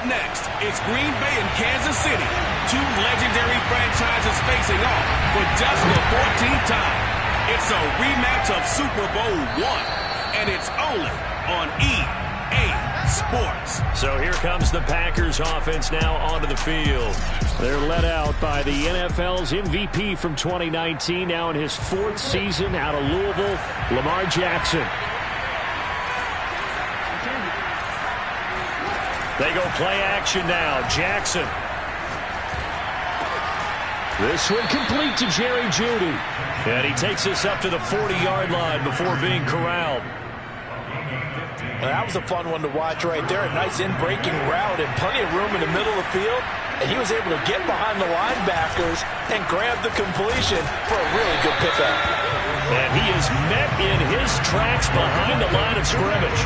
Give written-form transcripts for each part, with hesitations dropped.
next, it's Green Bay and Kansas City. Two legendary franchises facing off for just the 14th time. It's a rematch of Super Bowl I, and it's only on EA Sports. So here comes the Packers offense now onto the field. They're led out by the NFL's MVP from 2019, now in his 4th season out of Louisville, Lamar Jackson. They go play action now. Jackson. This one complete to Jerry Jeudy. And he takes us up to the 40-yard line before being corralled. Well, that was a fun one to watch right there. A nice in-breaking route and plenty of room in the middle of the field. And he was able to get behind the linebackers and grab the completion for a really good pickup. And he is met in his tracks behind the line of scrimmage.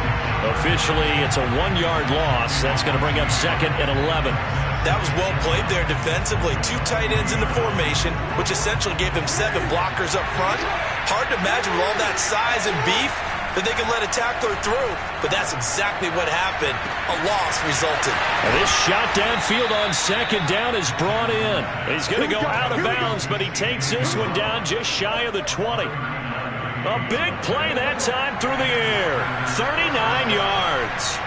Officially, it's a 1-yard loss. That's going to bring up 2nd and 11. That was well played there defensively. 2 tight ends in the formation, which essentially gave them 7 blockers up front. Hard to imagine with all that size and beef that they can let a tackler through, but that's exactly what happened. A loss resulted. And this shot downfield on 2nd down is brought in. He's going to go out of bounds, but he takes this one down just shy of the 20. A big play that time through the air. 39 yards.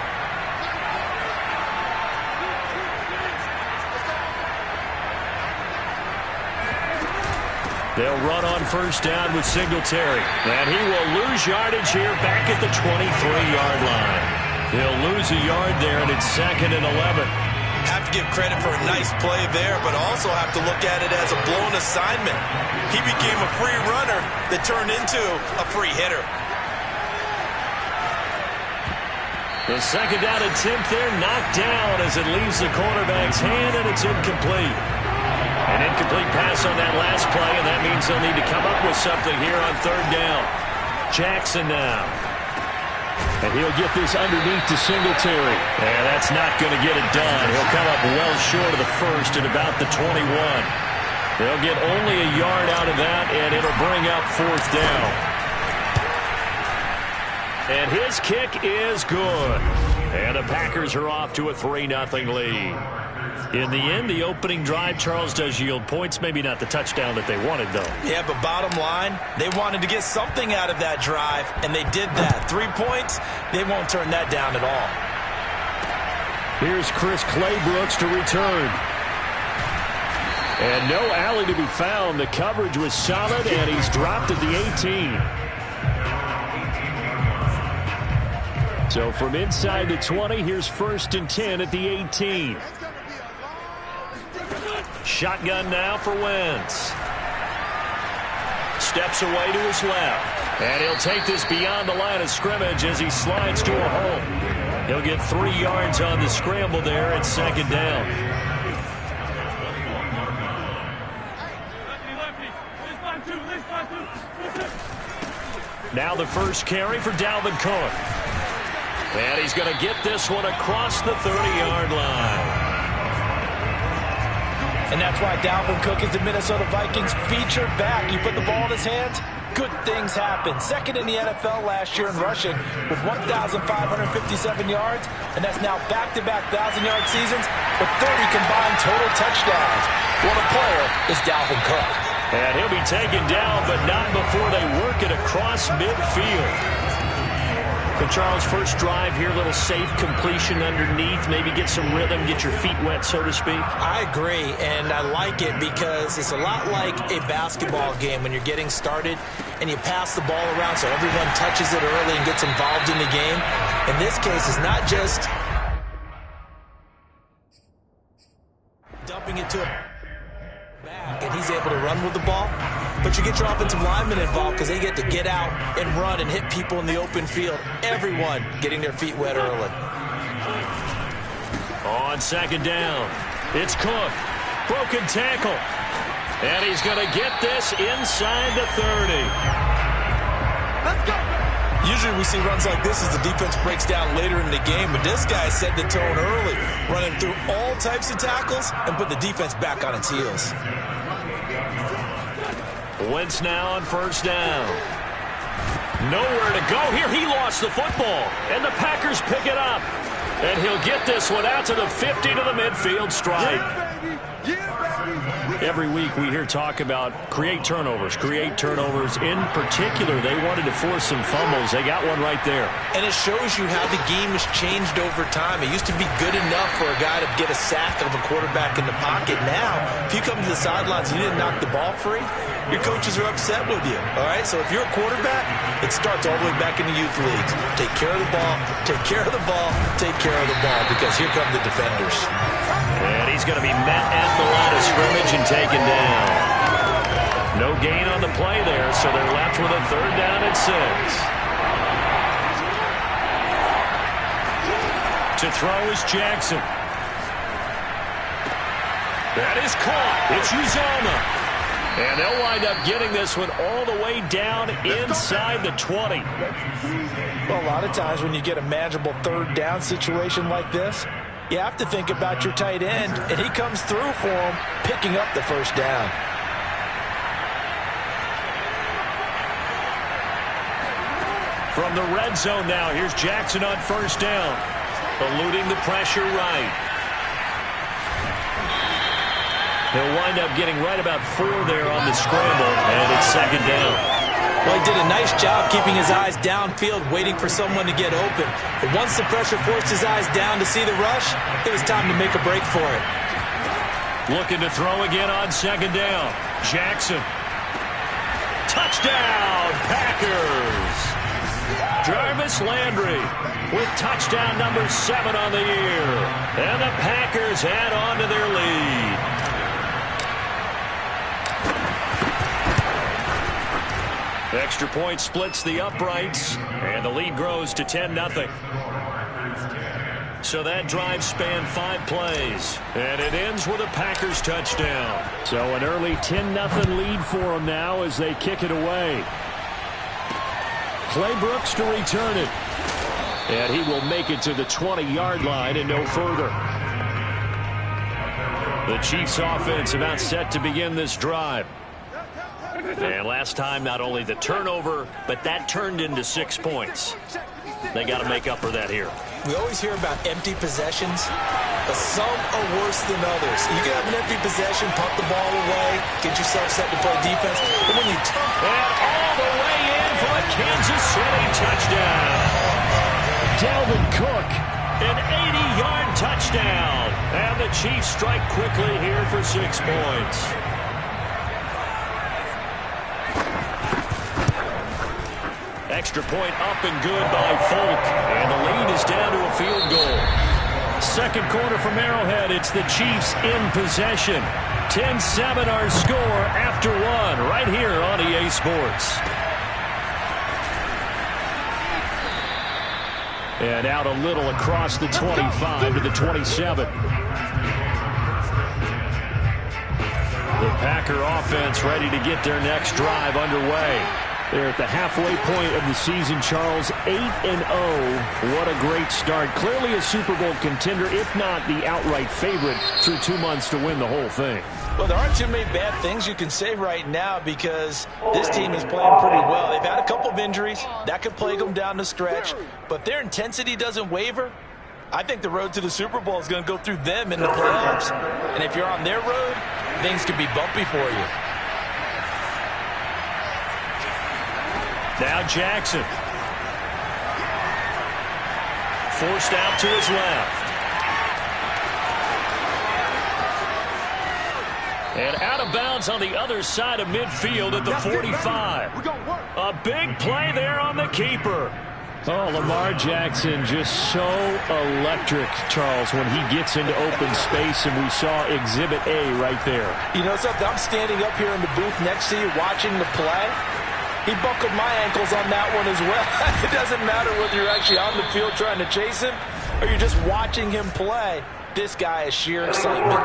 They'll run on 1st down with Singletary. And he will lose yardage here back at the 23-yard line. He'll lose a yard there, and it's 2nd and 11. Have to give credit for a nice play there, but also have to look at it as a blown assignment. He became a free runner that turned into a free hitter. The 2nd down attempt there knocked down as it leaves the quarterback's hand, and it's incomplete. An incomplete pass on that last play, and that means they'll need to come up with something here on 3rd down. Jackson now. And he'll get this underneath to Singletary. And that's not going to get it done. He'll come up well short of the 1st at about the 21. They'll get only a yard out of that, and it'll bring up 4th down. And his kick is good. And the Packers are off to a 3-0 lead. In the end, the opening drive, Charles, does yield points. Maybe not the touchdown that they wanted, though. Yeah, but bottom line, they wanted to get something out of that drive, and they did that. 3 points, they won't turn that down at all. Here's Chris Claybrooks to return. And no alley to be found. The coverage was solid, and he's dropped at the 18. So from inside the 20, here's 1st and 10 at the 18. Shotgun now for Wentz. Steps away to his left. And he'll take this beyond the line of scrimmage as he slides to a hole. He'll get 3 yards on the scramble there at 2nd down. Now the first carry for Dalvin Cook. And he's going to get this one across the 30-yard line. And that's why Dalvin Cook is the Minnesota Vikings featured back. You put the ball in his hands, good things happen. 2nd in the NFL last year in rushing with 1,557 yards, and that's now back-to-back 1,000-yard seasons with 30 combined total touchdowns. What a player is Dalvin Cook. And he'll be taken down, but not before they work it across midfield. So Charles, first drive here, little safe completion underneath, maybe get some rhythm, get your feet wet, so to speak. I agree, and I like it because it's a lot like a basketball game when you're getting started and you pass the ball around so everyone touches it early and gets involved in the game. In this case, it's not just dumping it to a back and he's able to run with the ball, but you get your offensive linemen involved because they get to get out and run and hit people in the open field. Everyone getting their feet wet early. On 2nd down, it's Cook. Broken tackle. And he's going to get this inside the 30. Let's go. Usually we see runs like this as the defense breaks down later in the game, but this guy set the tone early, running through all types of tackles and put the defense back on its heels. Wentz now on 1st down. Nowhere to go here. He lost the football, and the Packers pick it up. And he'll get this one out to the 50 to the midfield stripe. Every week we hear talk about create turnovers. In particular, they wanted to force some fumbles. They got one right there. And it shows you how the game has changed over time. It used to be good enough for a guy to get a sack of a quarterback in the pocket. Now, if you come to the sidelines and you didn't knock the ball free, your coaches are upset with you. All right? So if you're a quarterback, it starts all the way back in the youth leagues. Take care of the ball, take care of the ball, take care of the ball, because here come the defenders. And he's going to be met at the line of scrimmage and taken down. No gain on the play there, so they're left with a 3rd down and 6. To throw is Jackson. That is caught. It's Uzomah. And they'll wind up getting this one all the way down inside the 20. Well, a lot of times when you get a manageable 3rd down situation like this, you have to think about your tight end, and he comes through for him, picking up the 1st down. From the red zone now, here's Jackson on 1st down. Eluding the pressure right. He'll wind up getting right about 4 there on the scramble, and it's 2nd down. Well, he did a nice job keeping his eyes downfield, waiting for someone to get open. But once the pressure forced his eyes down to see the rush, it was time to make a break for it. Looking to throw again on 2nd down. Jackson. Touchdown, Packers! Jarvis Landry with touchdown number 7 on the year. And the Packers add on to their lead. Extra point splits the uprights, and the lead grows to 10-0. So that drive spanned 5 plays, and it ends with a Packers touchdown. So an early 10-0 lead for them now as they kick it away. Clay Brooks to return it, and he will make it to the 20-yard line and no further. The Chiefs offense about set to begin this drive. And last time, not only the turnover, but that turned into 6 points. They got to make up for that here. We always hear about empty possessions, but some are worse than others. You can have an empty possession, pump the ball away, get yourself set to play defense. But when you turn... And all the way in for a Kansas City touchdown. Dalvin Cook, an 80-yard touchdown. And the Chiefs strike quickly here for 6 points. Extra point up and good by Folk. And the lead is down to a field goal. 2nd quarter from Arrowhead. It's the Chiefs in possession. 10-7 our score after 1 right here on EA Sports. And out a little across the 25 to the 27. The Packer offense ready to get their next drive underway. They're at the halfway point of the season, Charles. 8-0. What a great start. Clearly a Super Bowl contender, if not the outright favorite, through 2 months to win the whole thing. Well, there aren't too many bad things you can say right now because this team is playing pretty well. They've had a couple of injuries. That could plague them down the stretch. But their intensity doesn't waver. I think the road to the Super Bowl is going to go through them in the playoffs. And if you're on their road, things could be bumpy for you. Now Jackson. Forced out to his left. And out of bounds on the other side of midfield at the 45. A big play there on the keeper. Oh, Lamar Jackson just so electric, Charles, when he gets into open space, and we saw Exhibit A right there. You know something? I'm standing up here in the booth next to you watching the play. He buckled my ankles on that one as well. It doesn't matter whether you're actually on the field trying to chase him or you're just watching him play. This guy is sheer excitement.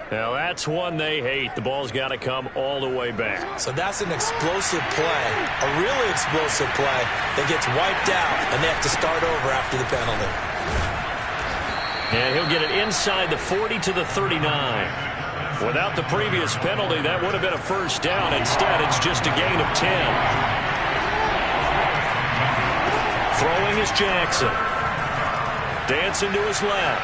Now that's one they hate. The ball's got to come all the way back. So that's an explosive play, a really explosive play that gets wiped out, and they have to start over after the penalty. And he'll get it inside the 40 to the 39. Without the previous penalty, that would have been a first down. Instead, it's just a gain of 10. Throwing is Jackson. Dancing to his left.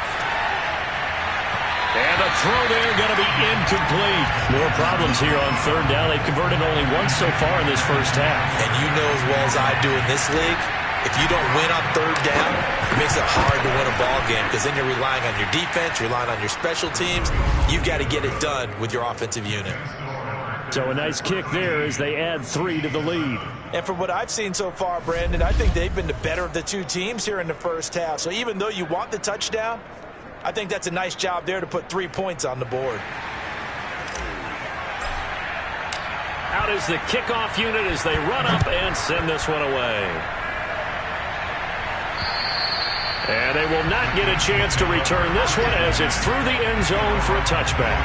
And the throw there going to be incomplete. More problems here on third down. They've converted only once so far in this first half. And you know as well as I do in this league, if you don't win on third down, it makes it hard to win a ball game because then you're relying on your defense, relying on your special teams. You've got to get it done with your offensive unit. So a nice kick there as they add 3 to the lead. And from what I've seen so far, Brandon, I think they've been the better of the two teams here in the first half. So even though you want the touchdown, I think that's a nice job there to put 3 points on the board. Out is the kickoff unit as they run up and send this one away. And they will not get a chance to return this one as it's through the end zone for a touchback.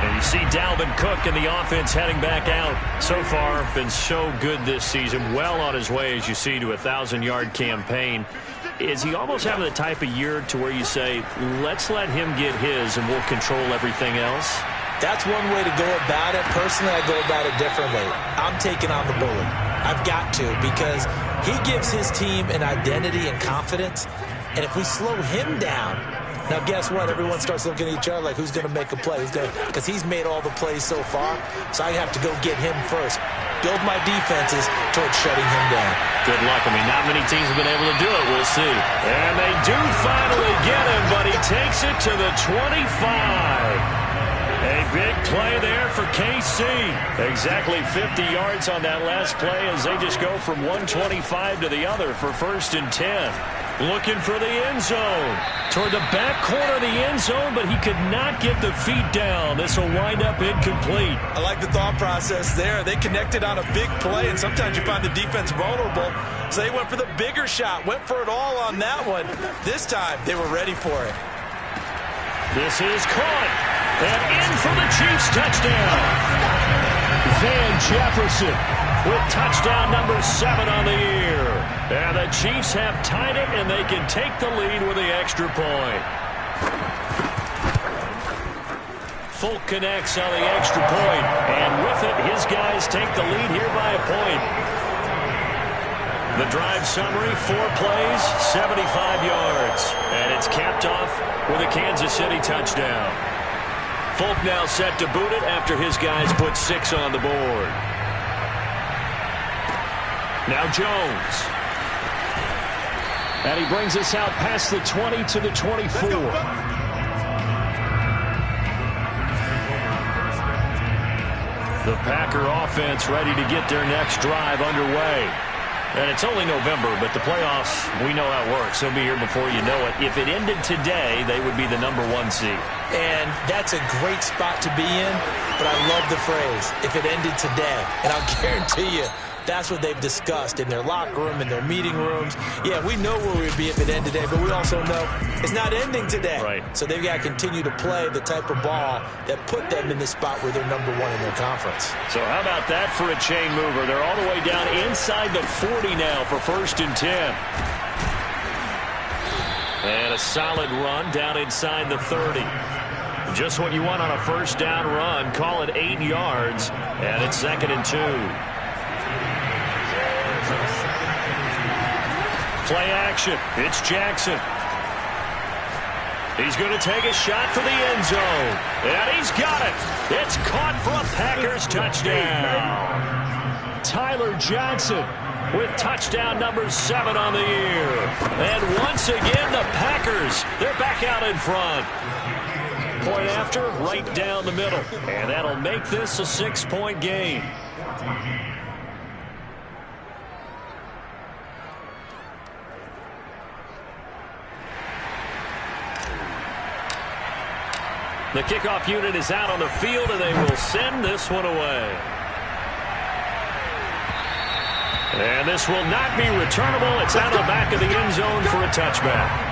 And you see Dalvin Cook and the offense heading back out. So far, been so good this season. Well on his way, as you see, to a 1,000-yard campaign. Is he almost having the type of year to where you say, let's let him get his and we'll control everything else? That's one way to go about it. Personally, I go about it differently. I'm taking on the bully. I've got to because he gives his team an identity and confidence. And if we slow him down, now guess what? Everyone starts looking at each other like who's going to make a play? Because he's made all the plays so far. So I have to go get him first. Build my defenses towards shutting him down. Good luck. I mean, not many teams have been able to do it. We'll see. And they do finally get him, but he takes it to the 25. A big play there for KC. Exactly 50 yards on that last play as they just go from 125 to the other for 1st and 10. Looking for the end zone. Toward the back corner of the end zone, but he could not get the feet down. This will wind up incomplete. I like the thought process there. They connected on a big play, and sometimes you find the defense vulnerable. So they went for the bigger shot, went for it all on that one. This time, they were ready for it. This is caught. And in for the Chiefs touchdown. Van Jefferson with touchdown number 7 on the year. And the Chiefs have tied it, and they can take the lead with the extra point. Folk connects on the extra point, and with it, his guys take the lead here by a point. The drive summary, 4 plays, 75 yards. And it's capped off with a Kansas City touchdown. Folk now set to boot it after his guys put 6 on the board. Now Jones. And he brings us out past the 20 to the 24. The Packer offense ready to get their next drive underway. And it's only November, but the playoffs, we know how it works. They'll be here before you know it. If it ended today, they would be the number 1 seed. And that's a great spot to be in, but I love the phrase, if it ended today. And I'll guarantee you, that's what they've discussed in their locker room, in their meeting rooms. Yeah, we know where we'd be if it ended today, but we also know it's not ending today. Right. So they've got to continue to play the type of ball that put them in the spot where they're number 1 in their conference. So how about that for a chain mover? They're all the way down inside the 40 now for 1st and 10. And a solid run down inside the 30. Just what you want on a first down run. Call it 8 yards, and it's 2nd and 2. Play action. It's Jackson. He's going to take a shot for the end zone. And he's got it. It's caught for a Packers touchdown. Tyler Johnson with touchdown number 7 on the year. And once again, the Packers, they're back out in front. Point after, right down the middle. And that'll make this a 6-point game. The kickoff unit is out on the field, and they will send this one away. And this will not be returnable. It's out of the back of the end zone for a touchback.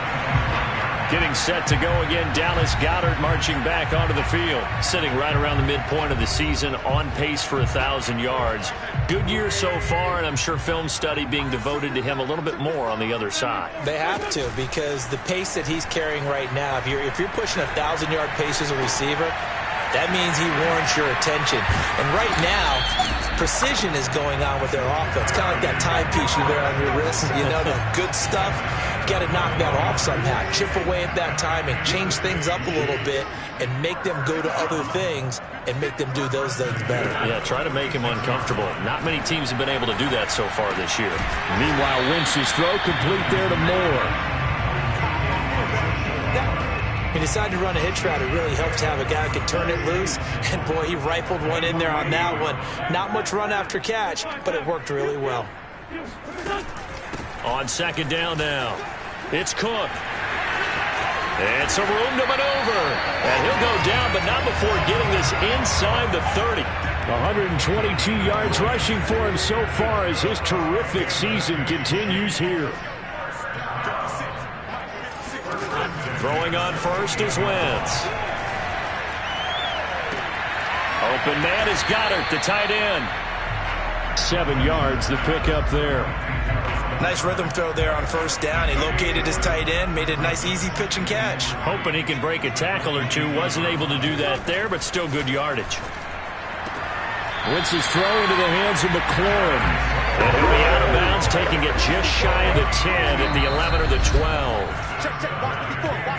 Getting set to go again, Dallas Goedert marching back onto the field. Sitting right around the midpoint of the season, on pace for 1,000 yards. Good year so far, and I'm sure film study being devoted to him a little bit more on the other side. They have to, because the pace that he's carrying right now, if you're pushing 1,000-yard pace as a receiver, That means he warrants your attention. And right now, precision is going on with their offense. Kind of like that timepiece you wear on your wrist. You know, that good stuff. You got to knock that off somehow. Chip away at that time and change things up a little bit and make them go to other things and make them do those things better. Yeah, try to make him uncomfortable. Not many teams have been able to do that so far this year. Meanwhile, Wentz's throw complete there to Moore. He decided to run a hitch route. It really helps to have a guy who can turn it loose. And, boy, he rifled one in there on that one. Not much run after catch, but it worked really well. On second down now, it's Cook. And some room to maneuver. And he'll go down, but not before getting this inside the 30. 122 yards rushing for him so far as his terrific season continues here. Throwing on first is Wentz. Open man is Goddard, the tight end. 7 yards, the pickup there. Nice rhythm throw there on first down. He located his tight end, made a nice easy pitch and catch. Hoping he can break a tackle or two. Wasn't able to do that there, but still good yardage. Wentz's throw into the hands of McLaurin. And he'll be out of bounds, taking it just shy of the 10 at the 11 or the 12.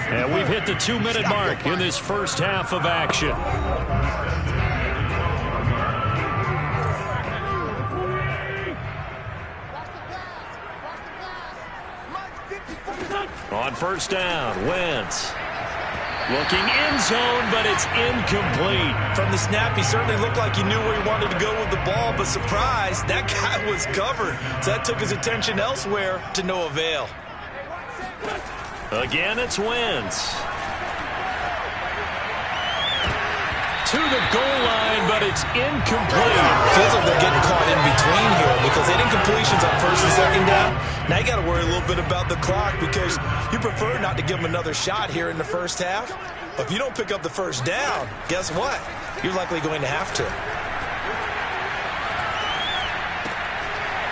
And we've hit the 2-minute mark in this first half of action. On first down, Wentz. Looking end zone, but it's incomplete. From the snap, he certainly looked like he knew where he wanted to go with the ball, but surprise, that guy was covered. So that took his attention elsewhere to no avail. Again, it's Wentz. To the goal line, but it's incomplete. Feels like they're getting caught in between here because they didn't incompletions on first and second down. Now you got to worry a little bit about the clock because you prefer not to give them another shot here in the first half. But if you don't pick up the first down, guess what? You're likely going to have to.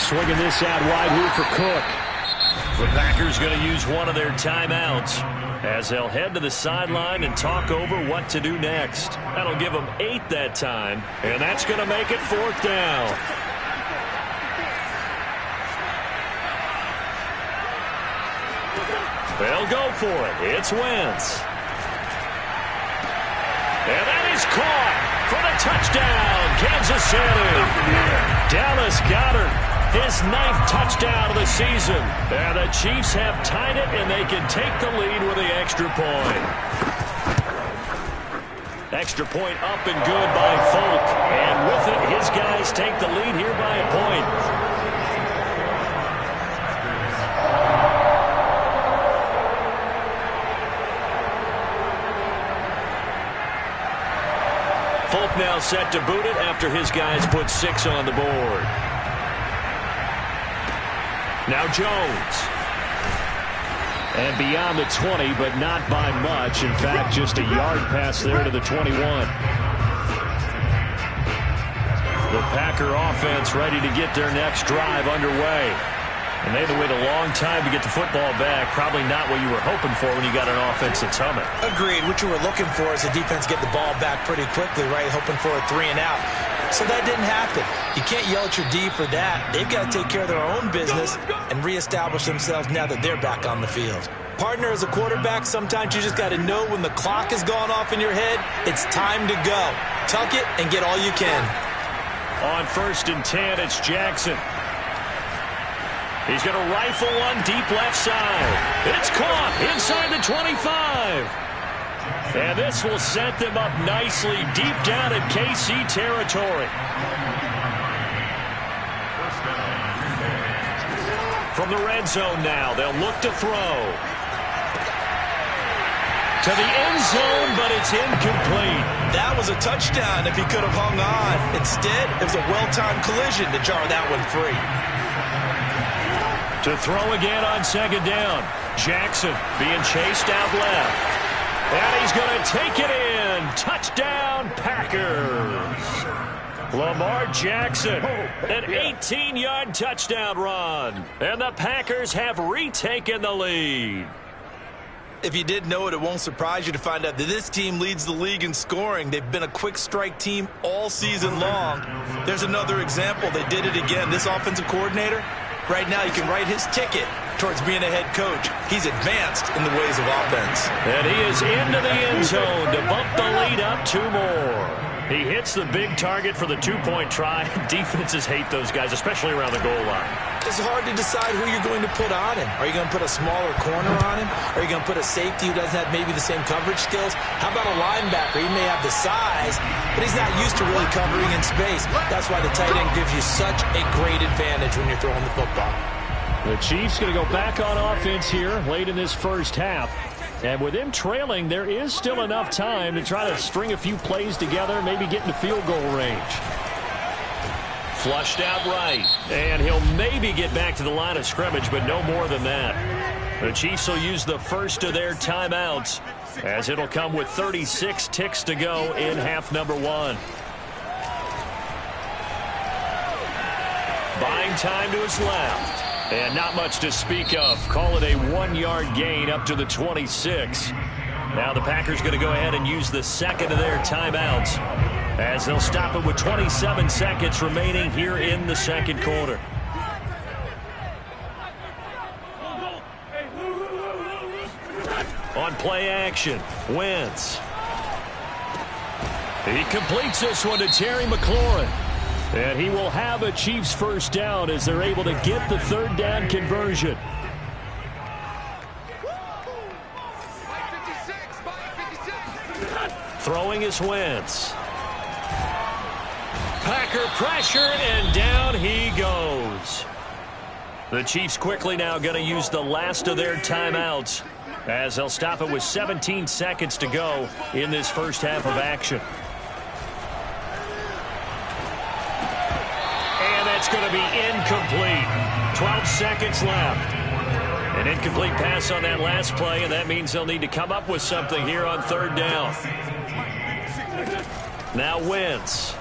Swinging this out wide here for Cook. The Packers going to use one of their timeouts as they'll head to the sideline and talk over what to do next. That'll give them 8 that time, and that's going to make it 4th down. They'll go for it. It's Wentz. And that is caught for the touchdown, Kansas City. Dallas Goedert, his 9th touchdown of the season. And the Chiefs have tied it, and they can take the lead with the extra point. Extra point up and good by Folk. And with it, his guys take the lead here by a point. Folk now set to boot it after his guys put 6 on the board. Now Jones. And beyond the 20, but not by much. In fact, just a yard pass there to the 21. The Packer offense ready to get their next drive underway. And they had to wait a long time to get the football back. Probably not what you were hoping for when you got an offense that's humming. Agreed. What you were looking for is the defense get the ball back pretty quickly, right? Hoping for a 3 and out. So that didn't happen. You can't yell at your D for that. They've got to take care of their own business and reestablish themselves now that they're back on the field. Partner, as a quarterback, sometimes you just got to know when the clock has gone off in your head, it's time to go. Tuck it and get all you can. On 1st and 10, it's Jackson. He's going to rifle one deep left side. It's caught inside the 25. And this will set them up nicely deep down in KC territory. From the red zone now, they'll look to throw. To the end zone, but it's incomplete. That was a touchdown if he could have hung on. Instead, it was a well-timed collision to jar that one free. To throw again on second down. Jackson being chased out left. And he's going to take it in. Touchdown, Packers. Lamar Jackson, an 18-yard touchdown run. And the Packers have retaken the lead. If you didn't know it, it won't surprise you to find out that this team leads the league in scoring. They've been a quick strike team all season long. There's another example. They did it again. This offensive coordinator, right now, he can write his ticket towards being a head coach. He's advanced in the ways of offense. And he is into the end zone to bump the lead up 2 more. He hits the big target for the 2-point try. Defenses hate those guys, especially around the goal line. It's hard to decide who you're going to put on him. Are you going to put a smaller corner on him? Are you going to put a safety who doesn't have maybe the same coverage skills? How about a linebacker? He may have the size, but he's not used to really covering in space. That's why the tight end gives you such a great advantage when you're throwing the football. The Chiefs going to go back on offense here late in this first half. And with them trailing, there is still enough time to try to string a few plays together, maybe get into field goal range. Flushed out right. And he'll maybe get back to the line of scrimmage, but no more than that. The Chiefs will use the first of their timeouts, as it'll come with 36 ticks to go in half number 1. Buying time to his left. And not much to speak of. Call it a 1-yard gain up to the 26. Now the Packers going to go ahead and use the second of their timeouts, as they'll stop it with 27 seconds remaining here in the second quarter. On play action, Wentz. He completes this one to Terry McLaurin. And he will have a Chiefs first down as they're able to get the third down conversion. Throwing is Wentz. Packer pressure, and down he goes. The Chiefs quickly now going to use the last of their timeouts, as they'll stop it with 17 seconds to go in this first half of action. It's going to be incomplete. 12 seconds left. An incomplete pass on that last play, and that means they'll need to come up with something here on third down. Now Wentz.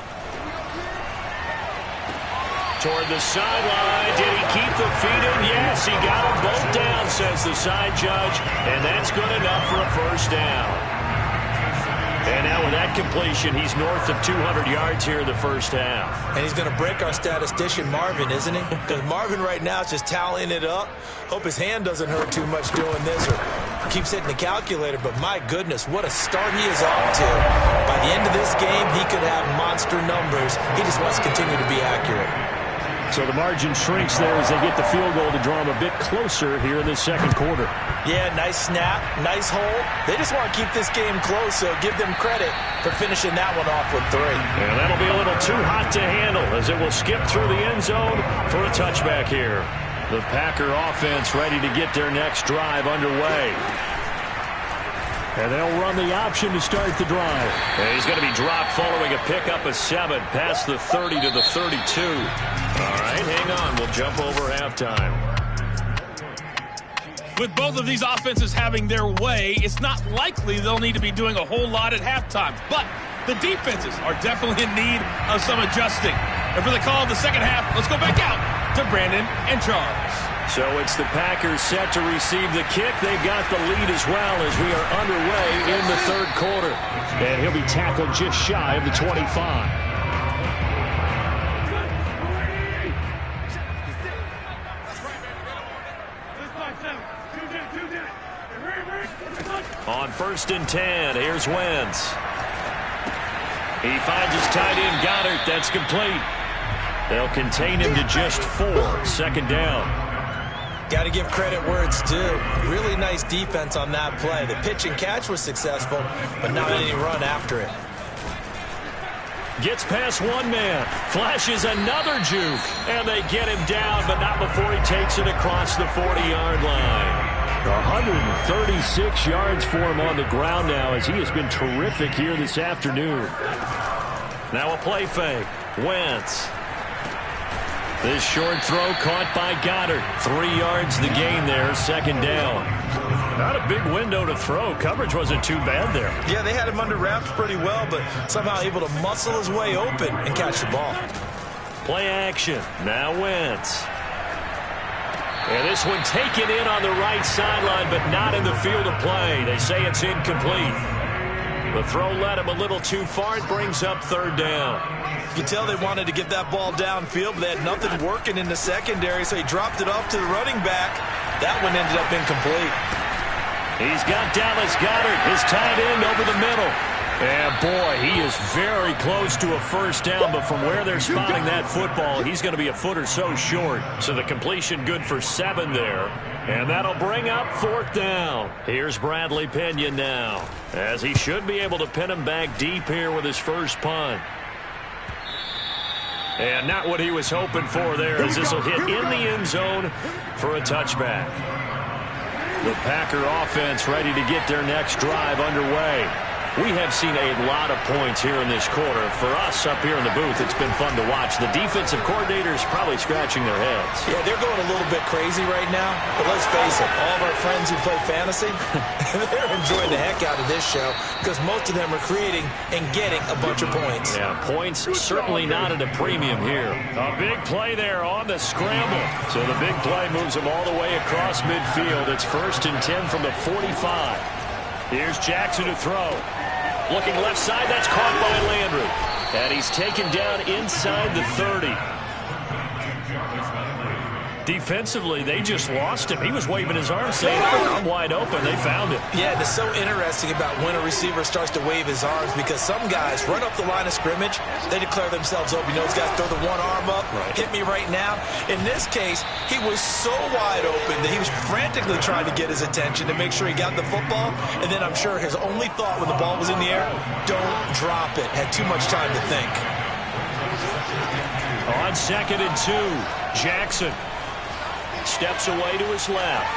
Toward the sideline. Did he keep the feet in? Yes, he got them both down, says the side judge, and that's good enough for a first down. And now with that completion, he's north of 200 yards here in the first half. And he's going to break our statistician, Marvin, isn't he? Because Marvin right now is just tallying it up. Hope his hand doesn't hurt too much doing this or keeps hitting the calculator. But my goodness, what a start he is off to. By the end of this game, he could have monster numbers. He just wants to continue to be accurate. So the margin shrinks there as they get the field goal to draw him a bit closer here in the second quarter. Yeah, nice snap, nice hole. They just want to keep this game close, so give them credit for finishing that one off with 3. And that'll be a little too hot to handle as it will skip through the end zone for a touchback here. The Packer offense ready to get their next drive underway. And they'll run the option to start the drive. And he's going to be dropped following a pickup of 7 past the 30 to the 32. All right, hang on. We'll jump over halftime. With both of these offenses having their way, it's not likely they'll need to be doing a whole lot at halftime. But the defenses are definitely in need of some adjusting. And for the call of the second half, let's go back out to Brandon and Charles. So it's the Packers set to receive the kick. They've got the lead as well as we are underway in the third quarter. And he'll be tackled just shy of the 25. On 1st and 10, here's Wentz. He finds his tight end, Goddard. That's complete. They'll contain him to just 4. Second down. Got to give credit where it's due. Really nice defense on that play. The pitch and catch was successful, but not any run after it. Gets past one man. Flashes another juke. And they get him down, but not before he takes it across the 40-yard line. 136 yards for him on the ground now as he has been terrific here this afternoon. Now a play fake. Wentz. This short throw caught by Goddard. 3 yards the gain there, second down. Not a big window to throw. Coverage wasn't too bad there. Yeah, they had him under wraps pretty well, but somehow able to muscle his way open and catch the ball. Play action. Now Wentz. And this one taken in on the right sideline, but not in the field of play. They say it's incomplete. The throw led him a little too far. It brings up third down. You can tell they wanted to get that ball downfield, but they had nothing working in the secondary, so he dropped it off to the running back. That one ended up incomplete. He's got Dallas Goedert, his tight end, over the middle. And, boy, he is very close to a first down, but from where they're spotting that football, he's going to be a foot or so short. So the completion good for 7 there. And that'll bring up fourth down. Here's Bradley Pena now, as he should be able to pin him back deep here with his first punt. And not what he was hoping for there, as this will hit in the end zone for a touchback. The Packer offense ready to get their next drive underway. We have seen a lot of points here in this quarter. For us up here in the booth, it's been fun to watch. The defensive coordinators probably scratching their heads. Yeah, they're going a little bit crazy right now. But let's face it, all of our friends who play fantasy, they're enjoying the heck out of this show because most of them are creating and getting a bunch of points. Yeah, points certainly not at a premium here. A big play there on the scramble. So the big play moves them all the way across midfield. It's 1st and 10 from the 45. Here's Jackson to throw. Looking left side, that's caught by Landry. And he's taken down inside the 30. Defensively, they just lost him. He was waving his arms saying, I'm wide open. They found him. Yeah, and it's so interesting about when a receiver starts to wave his arms because some guys run up the line of scrimmage, they declare themselves open. You know, those guys throw the one arm up, hit me right now. In this case, he was so wide open that he was frantically trying to get his attention to make sure he got the football. And then I'm sure his only thought when the ball was in the air, don't drop it. Had too much time to think. On 2nd and 2, Jackson steps away to his left.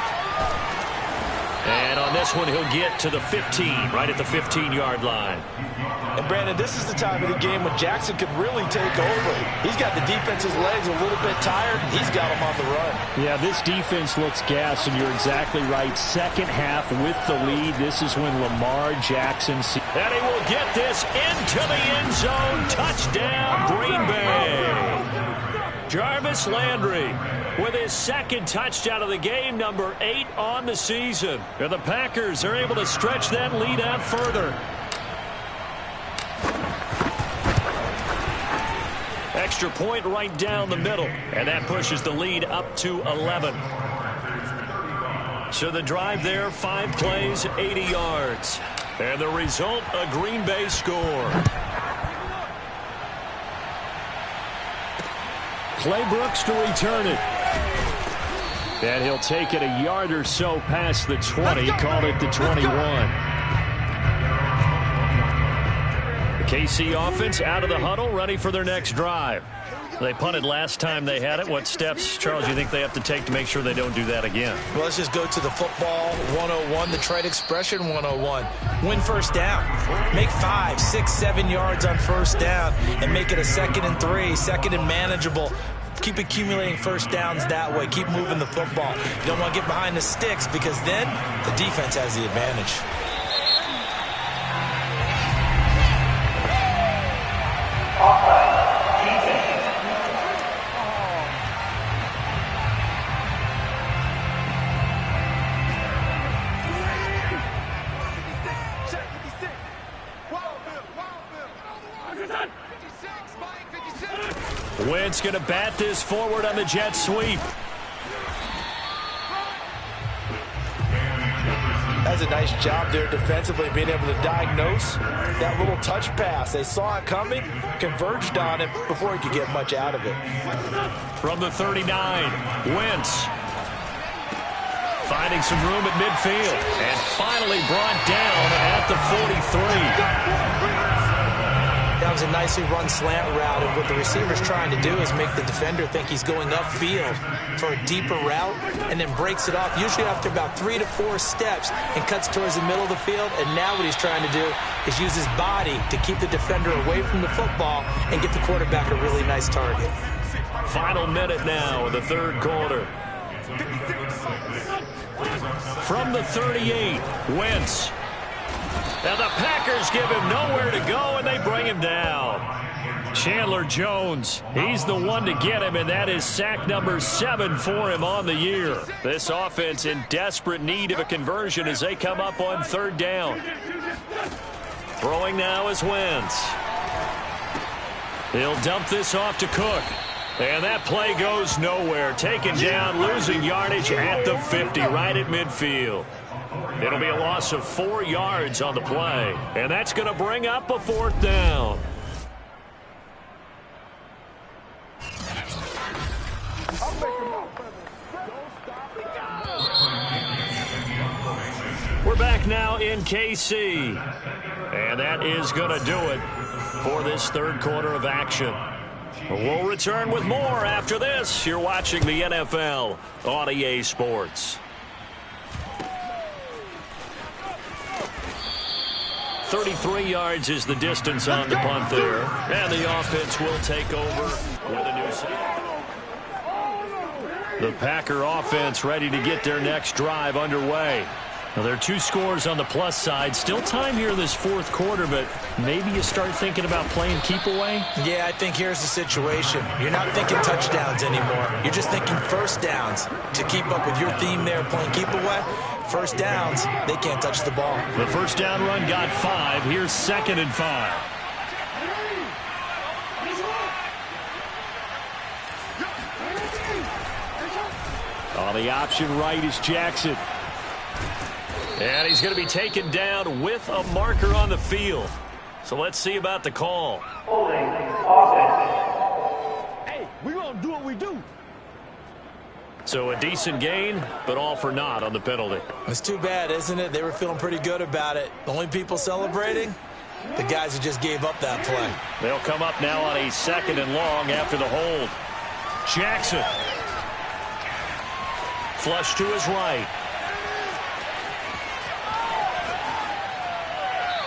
And on this one, he'll get to the 15, right at the 15-yard line. And, Brandon, this is the time of the game when Jackson could really take over. He's got the defense's legs a little bit tired. He's got them on the run. Yeah, this defense looks gassed, and you're exactly right. Second half with the lead. This is when Lamar Jackson... And he will get this into the end zone. Touchdown, Green Bay. Jarvis Landry with his second touchdown of the game, number 8 on the season. And the Packers are able to stretch that lead out further. Extra point right down the middle, and that pushes the lead up to 11. So the drive there, 5 plays, 80 yards. And the result, a Green Bay score. Clay Brooks to return it. And he'll take it a yard or so past the 20. Called it the 21. The KC offense out of the huddle, ready for their next drive. They punted last time they had it. What steps, Charles, do you think they have to take to make sure they don't do that again? Well, let's just go to the football 101, the trade expression 101. Win first down. Make 5, 6, 7 yards on first down and make it a 2nd and 3, 2nd and manageable. Keep accumulating first downs that way. Keep moving the football. You don't want to get behind the sticks because then the defense has the advantage. Wentz going to bat this forward on the jet sweep. That's a nice job there defensively, being able to diagnose that little touch pass. They saw it coming, converged on it before he could get much out of it. From the 39, Wentz finding some room at midfield and finally brought down at the 43. That was a nicely run slant route, and what the receiver's trying to do is make the defender think he's going upfield for a deeper route and then breaks it off, usually after about 3 to 4 steps, and cuts towards the middle of the field. And now what he's trying to do is use his body to keep the defender away from the football and get the quarterback a really nice target. Final minute now of the third quarter. From the 38, Wentz. Now the Packers give him nowhere to go, and they bring him down. Chandler Jones, he's the one to get him, and that is sack number 7 for him on the year. This offense in desperate need of a conversion as they come up on 3rd down. Throwing now is Wentz. He'll dump this off to Cook. And that play goes nowhere. Taken down, losing yardage at the 50, right at midfield. It'll be a loss of 4 yards on the play. And that's going to bring up a 4th down. We're back now in KC. And that is going to do it for this 3rd quarter of action. We'll return with more after this. You're watching the NFL on EA Sports. 33 yards is the distance on the punt there. And the offense will take over with a new set. The Packer offense ready to get their next drive underway. Now, there are 2 scores on the plus side. Still time here in this 4th quarter, but maybe you start thinking about playing keep away? Yeah, I think here's the situation. You're not thinking touchdowns anymore. You're just thinking first downs. To keep up with your theme there, playing keep away, first downs, they can't touch the ball. The first down run got 5. Here's 2nd and 5. On the option right is Jackson. And he's going to be taken down with a marker on the field. So let's see about the call. Hey, we're going to do what we do. So a decent gain, but all for naught on the penalty. It's too bad, isn't it? They were feeling pretty good about it. The only people celebrating, the guys who just gave up that play. They'll come up now on a 2nd and long after the hold. Jackson. Flush to his right.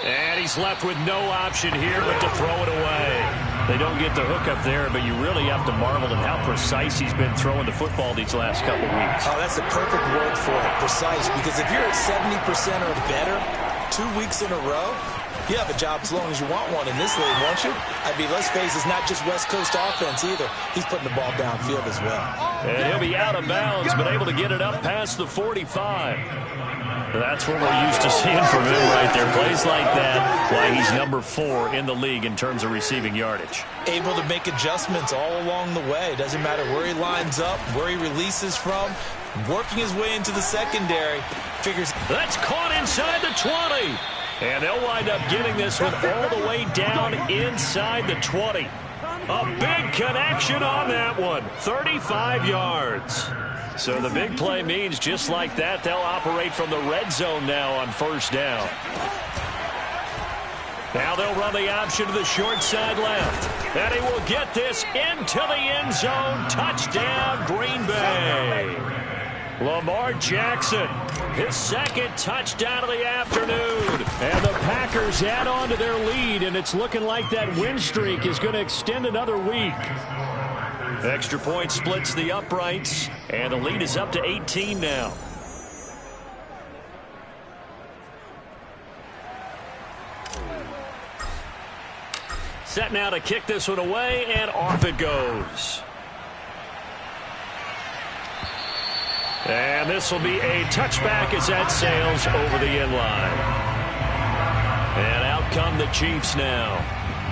And he's left with no option here but to throw it away. They don't get the hook up there, but you really have to marvel at how precise he's been throwing the football these last couple weeks. Oh, that's the perfect word for it, precise. Because if you're at 70% or better 2 weeks in a row, you have a job as long as you want one in this league, won't you? I mean, let's face it, it's not just West Coast offense either. He's putting the ball downfield as well. And he'll be out of bounds, but able to get it up past the 45. That's what we're used to seeing from him right there. Plays like that, why he's number 4 in the league in terms of receiving yardage. Able to make adjustments all along the way. Doesn't matter where he lines up, where he releases from, working his way into the secondary. Figures. That's caught inside the 20. And they'll wind up getting this one all the way down inside the 20. A big connection on that one. 35 yards. So the big play means just like that, they'll operate from the red zone now on 1st down. Now they'll run the option to the short side left. And he will get this into the end zone. Touchdown, Green Bay. Lamar Jackson, his 2nd touchdown of the afternoon. And the Packers add on to their lead, and it's looking like that win streak is going to extend another week. Extra point splits the uprights, and the lead is up to 18 now. Set now to kick this one away, and off it goes. And this will be a touchback as that sails over the end line. And out come the Chiefs now.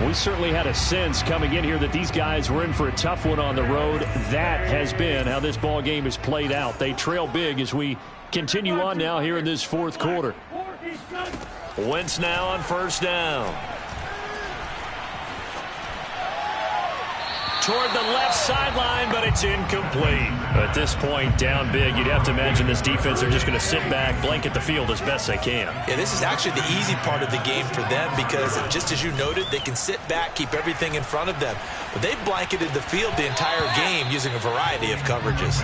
We certainly had a sense coming in here that these guys were in for a tough one on the road. That has been how this ball game is played out. They trail big as we continue on now here in this 4th quarter. Wentz now on 1st down. Toward the left sideline, but it's incomplete. At this point, down big, you'd have to imagine this defense are just going to sit back, blanket the field as best they can. Yeah, this is actually the easy part of the game for them because, just as you noted, they can sit back, keep everything in front of them. But they've blanketed the field the entire game using a variety of coverages.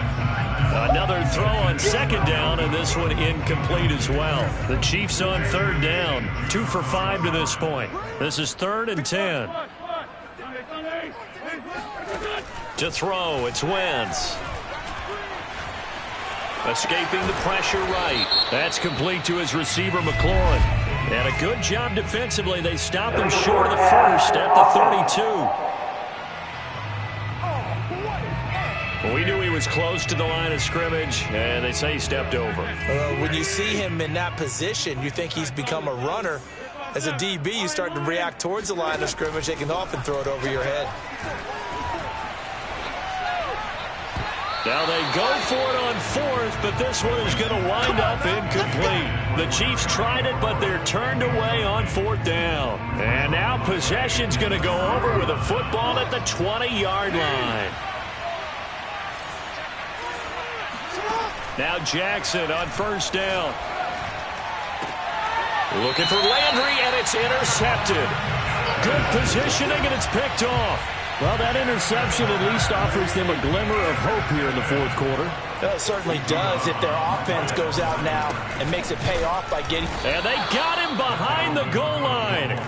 Another throw on 2nd down, and this one incomplete as well. The Chiefs on 3rd down, 2 for 5 to this point. This is 3rd and 10. To throw, it's Wentz. Escaping the pressure right. That's complete to his receiver, McLaurin. And a good job defensively. They stop him short of the 1st at the 32. was close to the line of scrimmage, and they say he stepped over. When you see him in that position, you think he's become a runner. As a DB, you start to react towards the line of scrimmage. They can often throw it over your head. Now they go for it on fourth, but this one is going to wind up incomplete. The Chiefs tried it, but they're turned away on fourth down. And now possession's going to go over with a football at the 20-yard line. Now Jackson on first down. Looking for Landry, and it's intercepted. Good positioning, and it's picked off. Well, that interception at least offers them a glimmer of hope here in the fourth quarter. It certainly does if their offense goes out now and makes it pay off by getting... And they got him behind the goal line.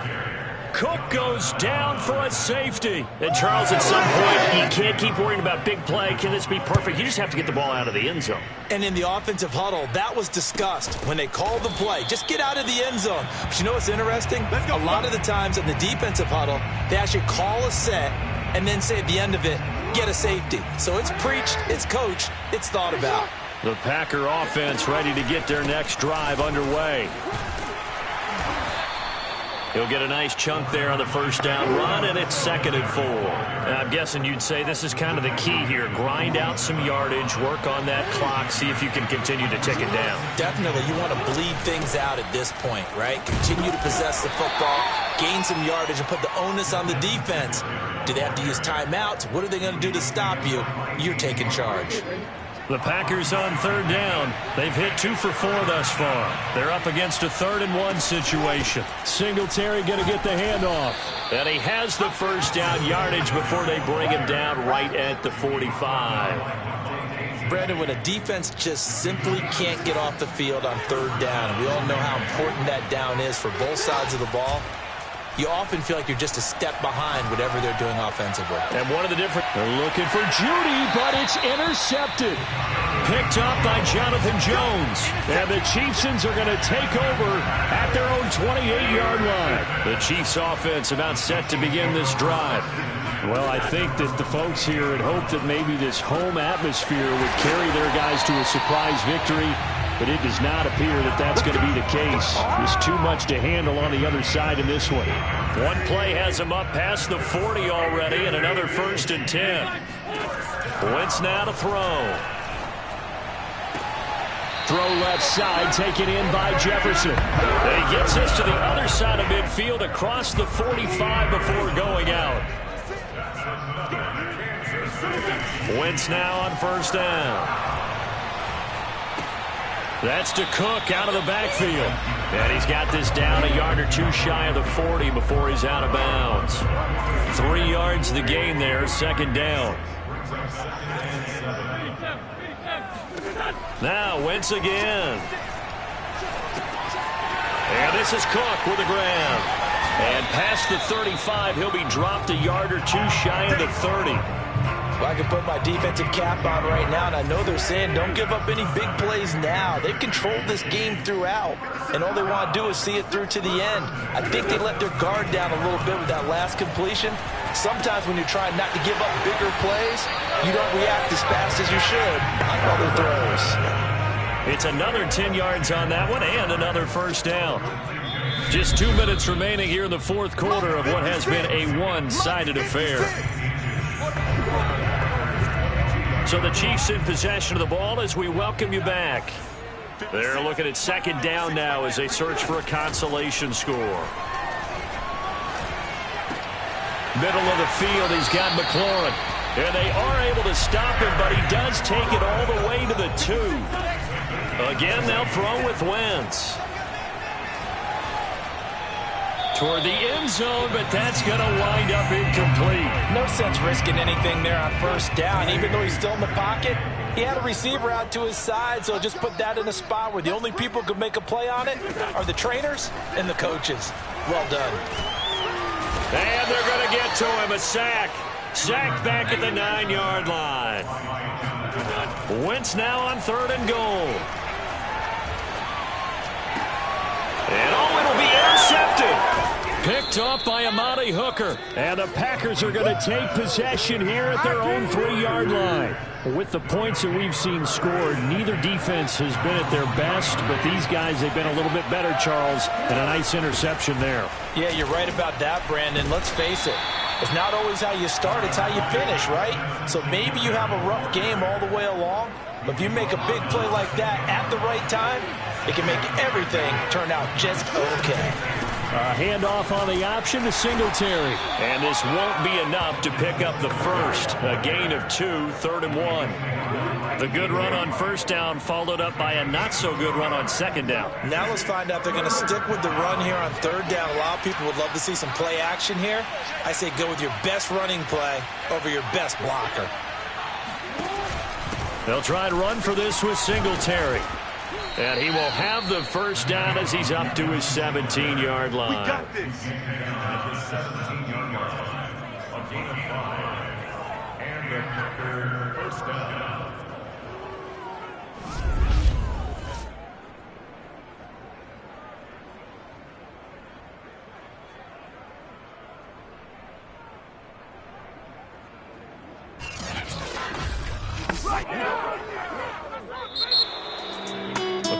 Cook goes down for a safety. And Charles, at some point, you can't keep worrying about big play. Can this be perfect? You just have to get the ball out of the end zone. And in the offensive huddle, that was discussed when they called the play. Just get out of the end zone. But you know what's interesting? A lot of the times in the defensive huddle, they actually call a set and then say at the end of it, get a safety. So it's preached, it's coached, it's thought about. The Packer offense ready to get their next drive underway. He'll get a nice chunk there on the first down run, and it's 2nd and 4. And I'm guessing you'd say this is kind of the key here. Grind out some yardage, work on that clock, see if you can continue to tick it down. Definitely. You want to bleed things out at this point, right? Continue to possess the football, gain some yardage, and put the onus on the defense. Do they have to use timeouts? What are they going to do to stop you? You're taking charge. The Packers on third down. They've hit 2 for 4 thus far. They're up against a 3rd and 1 situation. Singletary going to get the handoff. And he has the first down yardage before they bring him down right at the 45. Brandon, when a defense just simply can't get off the field on third down, and we all know how important that down is for both sides of the ball, you often feel like you're just a step behind whatever they're doing offensively. And one of the different... They're looking for Judy, but it's intercepted. Picked up by Jonathan Jones. And the Chiefsons are going to take over at their own 28-yard line. The Chiefs offense about set to begin this drive. Well, I think that the folks here had hoped that maybe this home atmosphere would carry their guys to a surprise victory. But it does not appear that that's going to be the case. There's too much to handle on the other side in this one. One play has him up past the 40 already, and another 1st and 10. Wentz now to throw. Throw left side, taken in by Jefferson. He gets us to the other side of midfield across the 45 before going out. Wentz now on first down. That's to Cook out of the backfield. And he's got this down a yard or 2 shy of the 40 before he's out of bounds. 3 yards the gain there, 2nd down. Now Wentz again. And this is Cook with a grab. And past the 35, he'll be dropped a yard or 2 shy of the 30. Well, I can put my defensive cap on right now, and I know they're saying don't give up any big plays now. They've controlled this game throughout, and all they want to do is see it through to the end. I think they let their guard down a little bit with that last completion. Sometimes when you're trying not to give up bigger plays, you don't react as fast as you should on other throws. It's another 10 yards on that one and another first down. Just 2 minutes remaining here in the fourth quarter of what has been a one-sided affair. So the Chiefs in possession of the ball as we welcome you back. They're looking at 2nd down now as they search for a consolation score. Middle of the field, he's got McLaurin. And they are able to stop him, but he does take it all the way to the 2. Again, they'll throw with Wentz. Toward the end zone, but that's going to wind up incomplete. No sense risking anything there on first down. Even though he's still in the pocket, he had a receiver out to his side, so just put that in a spot where the only people who could make a play on it are the trainers and the coaches. Well done. And they're going to get to him, a sack. Sacked back at the 9-yard line. Wentz now on 3rd and goal. And it'll be intercepted. Picked off by Amani Hooker. And the Packers are going to take possession here at their own 3-yard line. With the points that we've seen scored, neither defense has been at their best, but these guys, they've been a little bit better, Charles, and a nice interception there. Yeah, you're right about that, Brandon. Let's face it. It's not always how you start, it's how you finish, right? So maybe you have a rough game all the way along, but if you make a big play like that at the right time, it can make everything turn out just okay. A handoff on the option to Singletary. And this won't be enough to pick up the first. A gain of 2, 3rd and 1. The good run on first down followed up by a not-so-good run on second down. Now let's find out if they're going to stick with the run here on third down. A lot of people would love to see some play action here. I say go with your best running play over your best blocker. They'll try and run for this with Singletary. And he will have the first down as he's up to his 17-yard line. We got this. First down.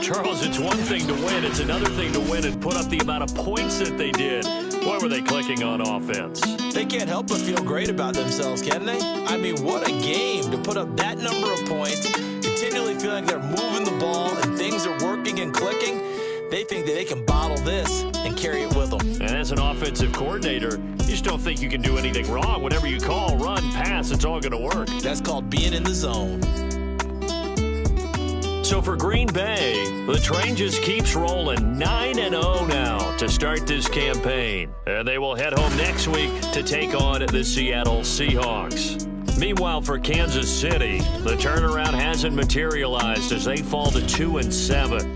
Charles, it's one thing to win. It's another thing to win and put up the amount of points that they did. Boy, were they clicking on offense. They can't help but feel great about themselves, can they? I mean, what a game to put up that number of points, continually feeling they're moving the ball and things are working and clicking. They think that they can bottle this and carry it with them. And as an offensive coordinator, you just don't think you can do anything wrong. Whatever you call, run, pass, it's all going to work. That's called being in the zone. So for Green Bay, the train just keeps rolling 9-0 now to start this campaign. And they will head home next week to take on the Seattle Seahawks. Meanwhile, for Kansas City, the turnaround hasn't materialized as they fall to 2-7.